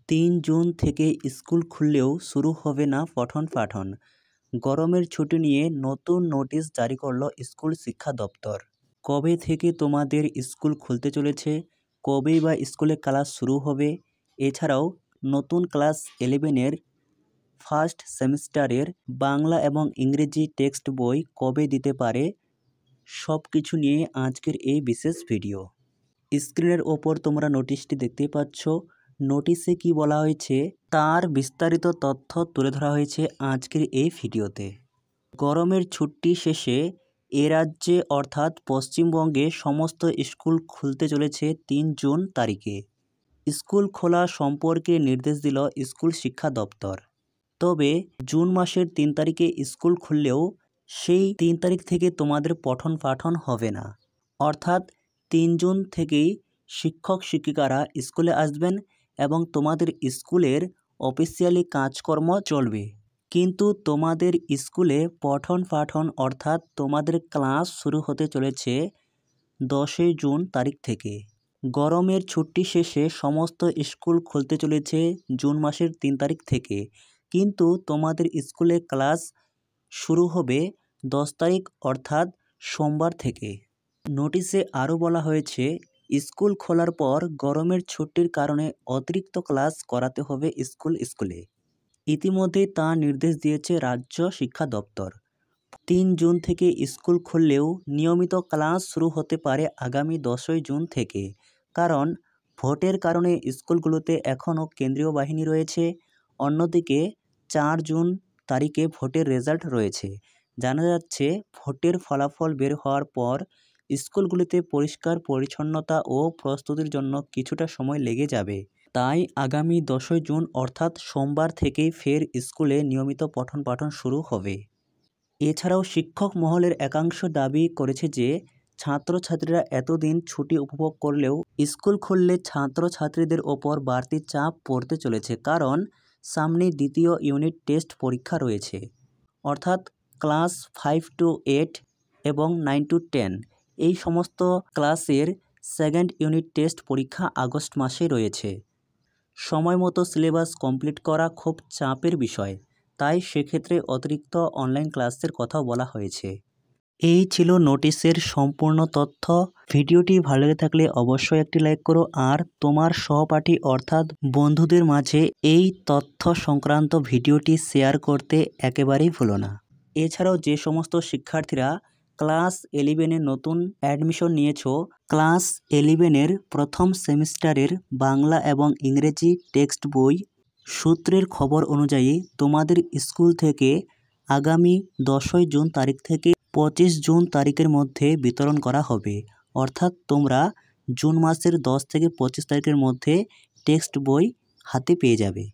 3 June থেকে school খুললেও শুরু হবে না পঠন পাঠন। গরমের ছুটি নিয়ে নতুন নোটিশ জারি করল স্কুল শিক্ষা দপ্তর। কবে থেকে তোমাদের স্কুল খুলতে চলেছে, কবেই বা স্কুলে ক্লাস শুরু হবে, এছাড়াও নতুন ক্লাস 11-এর ফার্স্ট সেমিস্টারের বাংলা এবং ইংরেজি টেক্সট বই কবে দিতে পারে, সব কিছু নিয়ে আজকের এই বিশেষ ভিডিও। স্ক্রিনের ওপর তোমরা নোটিশটি দেখতেই পাচ্ছ। নোটিশে কি বলা হয়েছে তার বিস্তারিত তথ্য তুলে ধরা হয়েছে আজকের এই ভিডিওতে। গরমের ছুটি শেষে এ রাজ্যে অর্থাৎ পশ্চিমবঙ্গে সমস্ত স্কুল খুলতে চলেছে 3 জুন তারিখে। স্কুল খোলা সম্পর্কে নির্দেশ দিল স্কুল শিক্ষা দপ্তর। তবে জুন মাসের 3 তারিখে স্কুল খুললেও সেই 3 তারিখ থেকে তোমাদের পঠন পাঠন হবে না। অর্থাৎ 3 জুন থেকেই শিক্ষক শিক্ষিকারা স্কুলে আসবেন এবং তোমাদের স্কুলের অফিসিয়ালি কাজকর্ম চলবে। কিন্তু তোমাদের স্কুলে পঠন পাঠন অর্থাৎ তোমাদের ক্লাস শুরু হতে চলেছে 10 জুন তারিখ থেকে। গরমের ছুটি শেষে সমস্ত স্কুল খুলতে চলেছে জুন মাসের 3 তারিখ থেকে, কিন্তু তোমাদের স্কুলে ক্লাস শুরু হবে 10 তারিখ অর্থাৎ সোমবার থেকে। নোটিশে আরও বলা হয়েছে স্কুল খোলার পর গরমের ছুটির কারণে অতিরিক্ত ক্লাস করাতে হবে স্কুলে। ইতিমধ্যেই তা নির্দেশ দিয়েছে রাজ্য শিক্ষা দপ্তর। 3 জুন থেকে স্কুল খুললেও নিয়মিত ক্লাস শুরু হতে পারে আগামী 10 জুন থেকে। কারণ ভোটের কারণে স্কুলগুলোতে এখনও কেন্দ্রীয় বাহিনী রয়েছে। অন্যদিকে 4 জুন তারিখে ভোটের রেজাল্ট রয়েছে। জানা যাচ্ছে ভোটের ফলাফল বের হওয়ার পর স্কুলগুলিতে পরিষ্কার পরিচ্ছন্নতা ও প্রস্তুতির জন্য কিছুটা সময় লেগে যাবে। তাই আগামী 10 জুন অর্থাৎ সোমবার থেকেই ফের স্কুলে নিয়মিত পঠন পাঠন শুরু হবে। এছাড়াও শিক্ষক মহলের একাংশ দাবি করেছে যে ছাত্রছাত্রীরা এতদিন ছুটি উপভোগ করলেও স্কুল খুললে ছাত্রছাত্রীদের ওপর বাড়তি চাপ পড়তে চলেছে। কারণ সামনে দ্বিতীয় ইউনিট টেস্ট পরীক্ষা রয়েছে। অর্থাৎ ক্লাস 5 to 8 এবং 9 to 10 এই সমস্ত ক্লাসের সেকেন্ড ইউনিট টেস্ট পরীক্ষা আগস্ট মাসে রয়েছে। সময় মতো সিলেবাস কমপ্লিট করা খুব চাপের বিষয়, তাই সেক্ষেত্রে অতিরিক্ত অনলাইন ক্লাসের কথা বলা হয়েছে। এই ছিল নোটিশের সম্পূর্ণ তথ্য। ভিডিওটি ভালো লেগে থাকলে অবশ্যই একটি লাইক করো আর তোমার সহপাঠী অর্থাৎ বন্ধুদের মাঝে এই তথ্য সংক্রান্ত ভিডিওটি শেয়ার করতে একেবারেই ভুলো না। এছাড়াও যে সমস্ত শিক্ষার্থীরা ক্লাস 11-এ নতুন অ্যাডমিশন নিয়েছো, ক্লাস 11-এর প্রথম সেমিস্টারের বাংলা এবং ইংরেজি টেক্সট বই সূত্রের খবর অনুযায়ী তোমাদের স্কুল থেকে আগামী 10 জুন তারিখ থেকে 25 জুন তারিখের মধ্যে বিতরণ করা হবে। অর্থাৎ তোমরা জুন মাসের 10 থেকে 25 তারিখের মধ্যে টেক্সট বই হাতে পেয়ে যাবে।